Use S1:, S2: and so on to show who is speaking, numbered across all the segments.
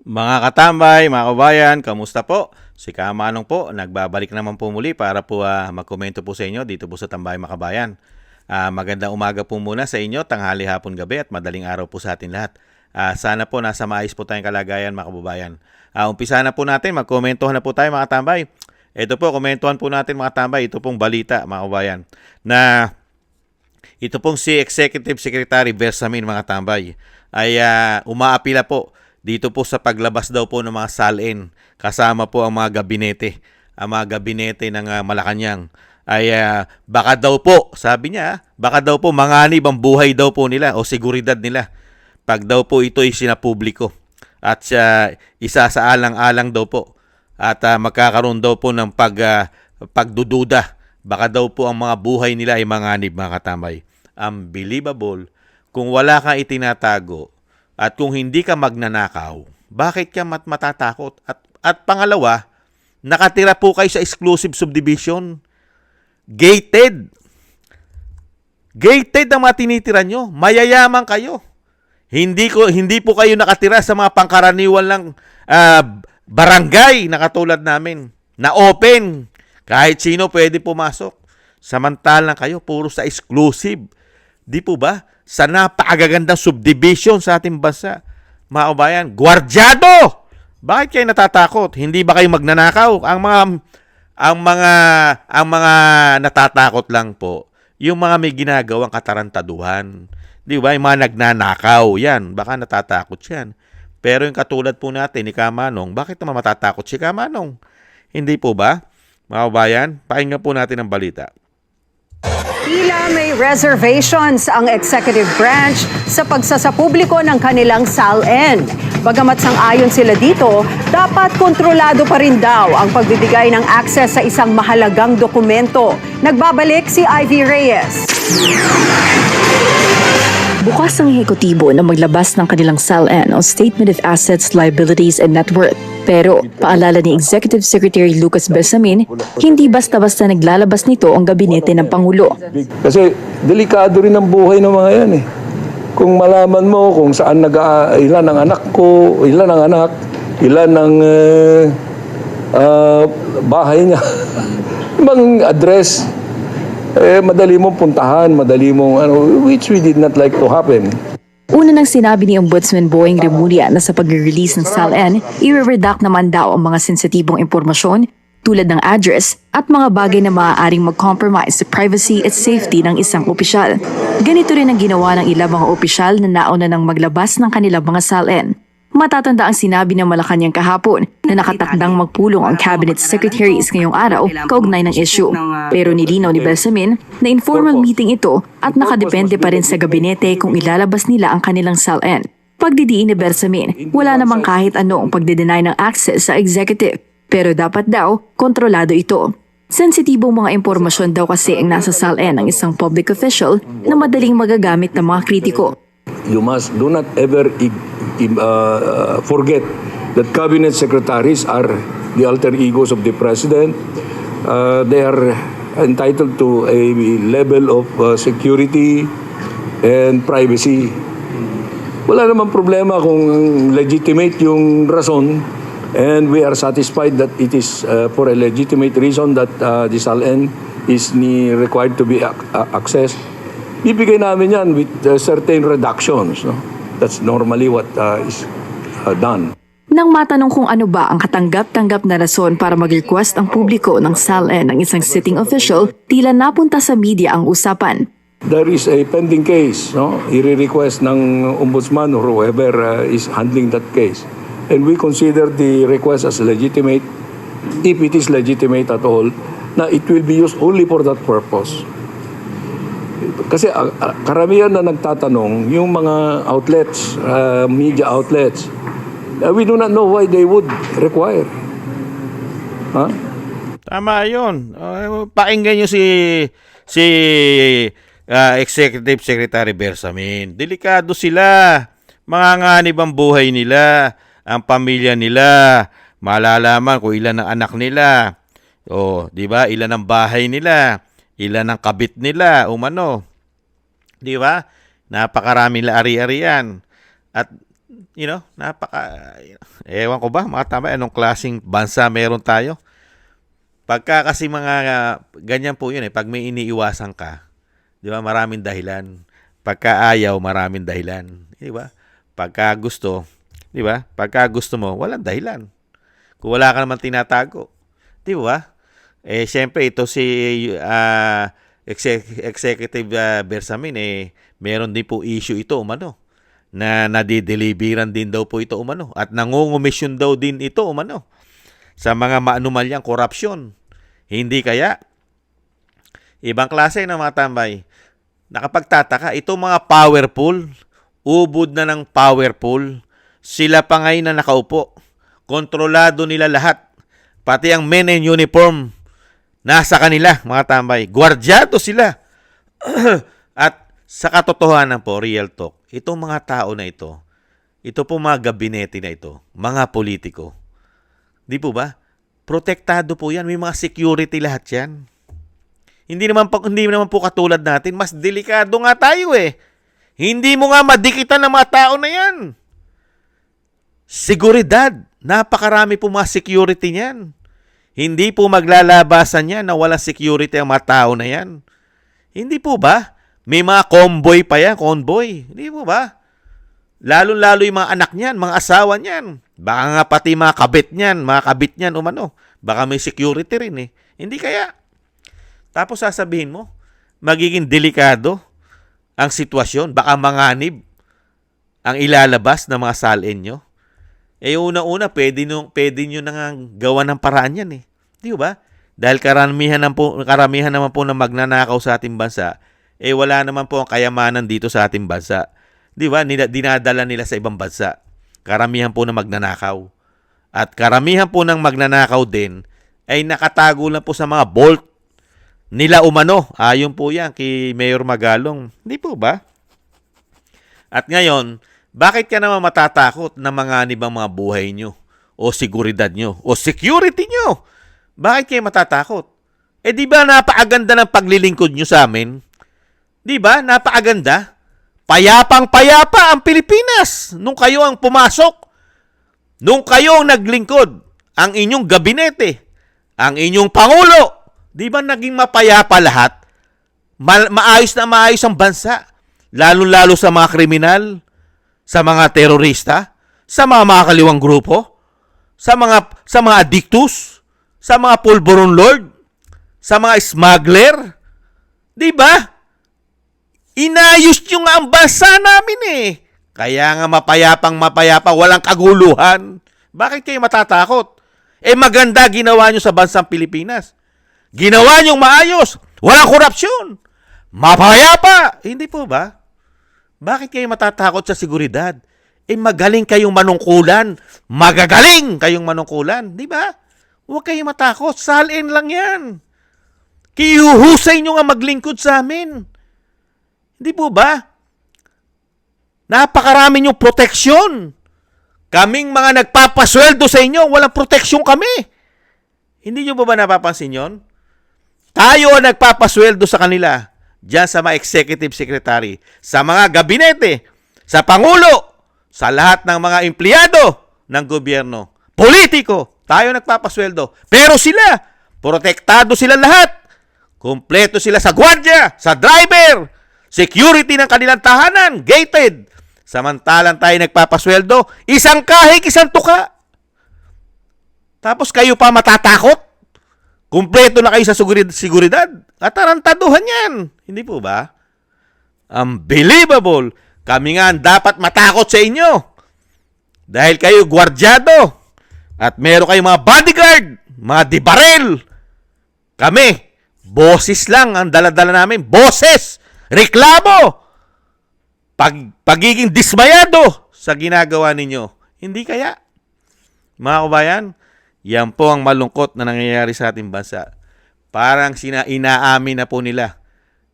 S1: Mga katambay, mga kabayan, kamusta po? Si Kamanong po, nagbabalik naman po muli para po magkomento po sa inyo dito po sa Tambay Makabayan. Magandang umaga po muna sa inyo, tanghali, hapon, gabi at madaling araw po sa atin lahat. Sana po nasa maayos po tayong kalagayan mga kababayan. Umpisa na po natin, magkomentohan na po tayo mga tambay. Ito po, komentuhan po natin mga tambay, ito pong balita mga kababayan na ito pong si Executive Secretary Bersamin mga tambay ay umaapila po dito po sa paglabas daw po ng mga SALN kasama po ang mga gabinete. Ang mga gabinete ng Malacanang ay baka daw po, sabi niya, baka daw po manganib ang buhay daw po nila o seguridad nila pag daw po ito ay sinapubliko. At isa sa alang-alang daw po at magkakaroon daw po ng pagdududa. Baka daw po ang mga buhay nila ay manganib mga katambay. Unbelievable. Kung wala kang itinatago, at kung hindi ka magnanakaw, bakit ka matatakot? At pangalawa, nakatira po kayo sa exclusive subdivision. Gated. Gated ang mga tinitira nyo. Mayayaman kayo. Hindi po kayo nakatira sa mga pangkaraniwan lang barangay na katulad namin. Na open. Kahit sino pwede pumasok. Samantalang kayo, puro sa exclusive. Di po ba? Sa napakagandang subdivision sa ating bansa. Mga kabayan, gwardyado! Bakit kayo natatakot? Hindi ba kayo magnanakaw? Ang mga natatakot lang po, yung mga may ginagawang katarantaduhan. Di ba? Yung mga nagnanakaw, yan. Baka natatakot yan. Pero yung katulad po natin ni Kamanong, bakit naman matatakot si Kamanong? Hindi po ba? Mga kabayan, pakinggan po natin ang balita.
S2: Tila may reservations ang executive branch sa pagsasapubliko ng kanilang SALN. Bagamat sang-ayon sila dito, dapat kontrolado pa rin daw ang pagbibigay ng access sa isang mahalagang dokumento. Nagbabalik si Ivy Reyes.
S3: Bukas ang ehekutibo na maglabas ng kanilang SALN o Statement of Assets, Liabilities and Net Worth. Pero, paalala ni Executive Secretary Lucas Bersamin, hindi basta-basta naglalabas nito ang gabinete ng Pangulo.
S4: Kasi delikado rin ang buhay ng mga yan eh. Kung malaman mo kung saan ilan ang anak ko, ilan ang anak, ilan ang bahay niya, ibang address, madali mong puntahan, madali mong which we did not like to happen.
S3: Una nang sinabi ni Ombudsman Boying Remulla na sa pag-release ng SALN, i-redact naman daw ang mga sensitibong impormasyon tulad ng address at mga bagay na maaaring mag-compromise sa privacy at safety ng isang opisyal. Ganito rin ang ginawa ng ilang mga opisyal na nauna nang maglabas ng kanilang mga SALN. Matatanda ang sinabi ng Malacanang kahapon na nakatakdang magpulong ang cabinet secretaries ngayong araw kaugnay ng issue. Pero nilinaw ni Bersamin na informal meeting ito at nakadepende pa rin sa gabinete kung ilalabas nila ang kanilang SALN. Pagdidiin ni Bersamin, wala namang kahit anong pagde-deny ng access sa executive. Pero dapat daw, kontrolado ito. Sensitibong mga impormasyon daw kasi ang nasa SALN ng isang public official na madaling magagamit ng mga kritiko.
S4: You do not ever forget that cabinet secretaries are the alter egos of the president. They are entitled to a level of security and privacy. Wala namang problema kung legitimate yung rason, and we are satisfied that it is for a legitimate reason that the SALN is required to be accessed. Bibigay namin yan with certain reductions. No? That's normally what is done.
S3: Nang matanong kung ano ba ang katanggap-tanggap na rason para mag-request ang publiko ng SALN ng isang sitting official, tila napunta sa media ang usapan.
S4: There is a pending case, no? I-request ng ombudsman or whoever is handling that case. And we consider the request as legitimate, if it is legitimate at all, na it will be used only for that purpose. Kasi karamihan na nagtatanong, yung mga outlets, media outlets, we do not know why they would require. Huh?
S1: Tama yun. Pakinggan nyo si Executive Secretary Bersamin. Delikado sila. Manganganib ang buhay nila, ang pamilya nila. Malalaman kung ilan ang anak nila. O, di ba? Ilan ang bahay nila. Ilan ang kabit nila. Umano. Di ba? Napakaraming ari-arian. At ewan ko ba, mga tama, anong klaseng bansa meron tayo? Pagka kasi ganyan po yun pag may iniiwasan ka, di ba, maraming dahilan. Pagka ayaw, maraming dahilan. Di ba? Pagka gusto, di ba? Pagka gusto mo, walang dahilan. Kung wala ka naman tinatago. Di ba? Siyempre, ito si Executive Bersamin, meron din po issue ito, umano, na nadideliveran din daw po ito, umano, at nangungumisyon daw din ito, umano, sa mga maanumalyang korupsyon. Hindi kaya? Ibang klase ng mga tambay. Nakapagtataka, itong mga powerful, ubod na ng powerful, sila pa ngayon na nakaupo. Kontrolado nila lahat. Pati ang men in uniform, nasa kanila, mga tambay. Gwardyado sila. At sa katotohanan po, real talk, itong mga tao na ito po mga gabinete na ito, mga politiko, di po ba? Protektado po yan. May mga security lahat yan. Hindi naman po katulad natin. Mas delikado nga tayo Hindi mo nga madikitan ng mga tao na yan. Seguridad. Napakarami po mga security niyan. Hindi po maglalabasan yan na walang security ang mga tao na yan. Hindi po ba? May mga convoy pa yan. Convoy. Hindi po ba? Lalo-lalo yung mga anak niyan, mga asawa niyan. Baka nga pati mga kabit niyan, umano. Baka may security rin Hindi kaya? Tapos sasabihin mo, magiging delikado ang sitwasyon. Baka manganib ang ilalabas ng mga salin nyo. Una-una, pwede nyo nang gawa ng paraan yan Di ba? Dahil karamihan naman po na magnanakaw sa ating bansa, wala naman po ang kayamanan dito sa ating bansa. Di ba? Dinadala nila sa ibang bansa. Karamihan po na magnanakaw. At karamihan po ng magnanakaw din ay nakatago lang po sa mga vault nila umano. Ayon po yan kay Mayor Magalong. Hindi po ba? At ngayon, bakit ka naman matatakot na manganib ang mga buhay nyo? O seguridad nyo? O security nyo? Bakit kayo matatakot? Di ba napakaganda ng paglilingkod nyo sa amin? Di ba? Napakaganda. Payapang-payapa ang Pilipinas nung kayo ang pumasok. Nung kayo ang naglingkod, ang inyong gabinete, ang inyong pangulo, di ba naging mapayapa lahat? Maayos na maayos ang bansa. Lalo-lalo sa mga kriminal, sa mga terorista, sa mga makakaliwang grupo, sa mga addictus, sa mga pulburon lord, sa mga smuggler. Di ba? Inayos nyo nga ang bansa namin Kaya nga mapayapa, walang kaguluhan. Bakit kayo matatakot? Maganda ginawa nyo sa bansang Pilipinas. Ginawa nyo maayos. Walang korupsyon. Mapayapa. Hindi po ba? Bakit kayo matatakot sa seguridad? Magaling kayong manungkulan. Magagaling kayong manungkulan. Di ba? Huwag kayong matakot. Salin lang yan. Kihuhusay nyo nga maglingkod sa amin. Hindi po ba? Napakarami niyong proteksyon. Kaming mga nagpapasweldo sa inyo, walang proteksyon kami. Hindi niyo ba napapansin yon? Tayo ang nagpapasweldo sa kanila, diyan sa mga executive secretary, sa mga gabinete, sa pangulo, sa lahat ng mga empleyado ng gobyerno. Politiko, tayo nagpapasweldo. Pero sila, protektado sila lahat. Kumpleto sila sa gwardiya, sa driver, security ng kanilang tahanan, gated. Samantalang tayo nagpapasweldo, isang kahig, isang tuka. Tapos kayo pa matatakot? Kumpleto na kayo sa seguridad? At tarantaduhan yan. Hindi po ba? Unbelievable. Kami nga dapat matakot sa inyo. Dahil kayo gwardyado. At meron kayong mga bodyguard, mga dibarel. Kami, boses lang ang daladala namin. Boses! Reklamo! Pagiging dismayado sa ginagawa ninyo. Hindi kaya? Mga kabayan, yan po ang malungkot na nangyayari sa ating bansa. Parang inaamin na po nila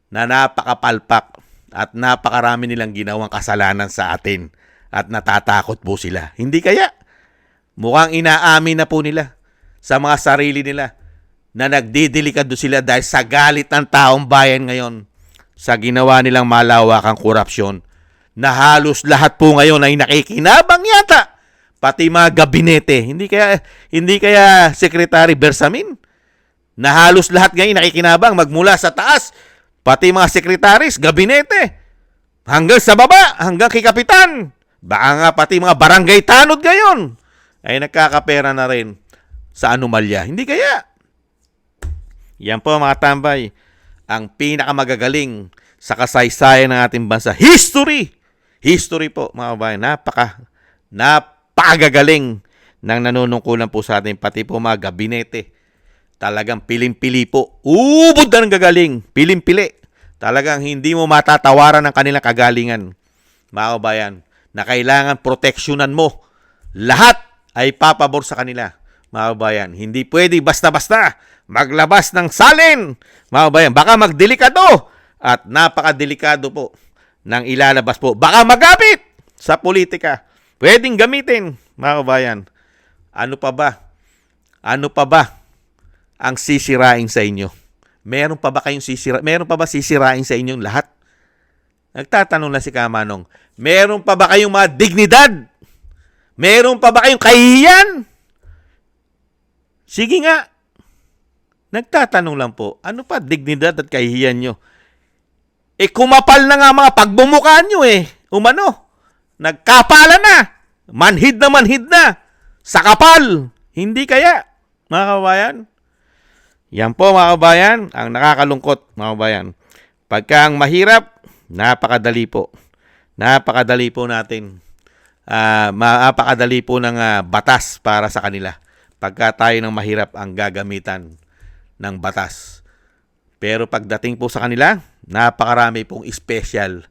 S1: na napakapalpak at napakarami nilang ginawang kasalanan sa atin at natatakot po sila. Hindi kaya? Mukhang inaamin na po nila sa mga sarili nila na nagdidelikado sila dahil sa galit ng taong bayan ngayon sa ginawa nilang malawakang korupsyon na halos lahat po ngayon ay nakikinabang yata. Pati mga gabinete. Hindi kaya Secretary Bersamin? Na halos lahat ngayon nakikinabang magmula sa taas. Pati mga sekretaris, gabinete. Hanggang sa baba, hanggang kay kapitan. Baka nga pati mga barangay tanod ngayon ay nagkakapera na rin sa anomalya. Hindi kaya? Yan po mga tambay, ang pinakamagagaling sa kasaysayan ng ating bansa. History! History po mga kabayan. Napakagagaling ng nanunungkulan po sa atin. Pati po mga gabinete. Talagang piling-pili po. Ubod na ng gagaling. Piling-pili. Talagang hindi mo matatawaran ang kanilang kagalingan. Mga kabayan, na kailangan proteksyonan mo. Lahat ay papabor sa kanila. Mga kabayan, hindi pwede basta-basta maglabas ng salin. Mga kabayan, baka magdelikado. At napakadelikado po ng ilalabas po. Baka magamit sa politika. Pwedeng gamitin, mga kabayan. Ano pa ba? Ano pa ba ang sisirain sa inyo? Meron pa ba sisirain sa inyong lahat? Nagtatanong na si Kamanong, meron pa ba kayong mga dignidad? Meron pa ba kayong kahihiyan? Sige nga. Nagtatanong lang po, ano pa dignidad at kahihiyan nyo? Kumapal na nga mga pagbumukaan nyo Umano? Nagkapala na. Manhid na. Sa kapal. Hindi kaya, mga kabayan? Yan po mga kabayan, ang nakakalungkot mga kabayan. Pagka ang mahirap, napakadali po. Napakadali po natin. Napakadali po ng batas para sa kanila. Pagka tayo ng mahirap ang gagamitan ng batas. Pero pagdating po sa kanila, napakarami pong special.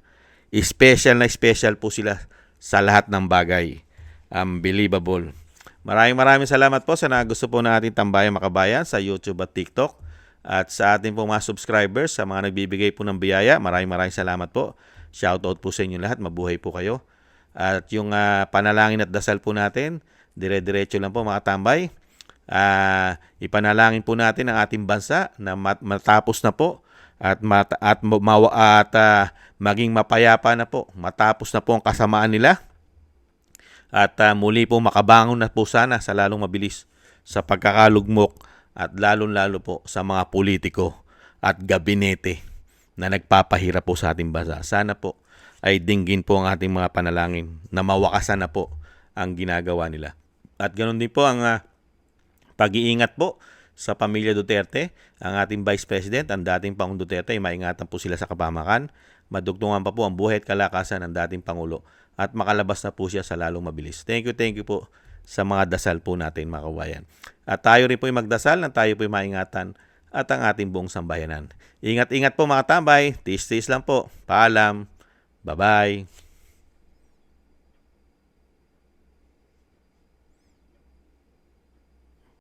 S1: Special po sila sa lahat ng bagay. Unbelievable. Maraming salamat po sa gusto po ng ating Tambayang Makabayan sa YouTube at TikTok. At sa ating po mga subscribers, sa mga nagbibigay po ng biyaya, maraming salamat po. Shoutout po sa inyo lahat. Mabuhay po kayo. At yung panalangin at dasal po natin, dire-diretso lang po mga tambay. Ipanalangin po natin ang ating bansa na matapos na po at maging mapayapa na po. Matapos na po ang kasamaan nila. At muli po makabangon na po sana sa lalong mabilis sa pagkakalugmok at lalong-lalo po sa mga politiko at gabinete na nagpapahirap po sa ating bansa. Sana po ay dinggin po ang ating mga panalangin na mawakasan na po ang ginagawa nila. At ganoon din po ang pag-iingat po sa pamilya Duterte, ang ating Vice President, ang dating Pangulong Duterte, ay maingatan po sila sa kapamakan. Madugtungan pa po ang buhay at kalakasan ng dating Pangulo at makalabas na po siya sa lalong mabilis. Thank you po sa mga dasal po natin mga kabayan. At tayo rin po ay magdasal na tayo po ay maingatan at ang ating buong sambayanan. Ingat po mga tambay. Tiis lang po. Paalam. Bye-bye.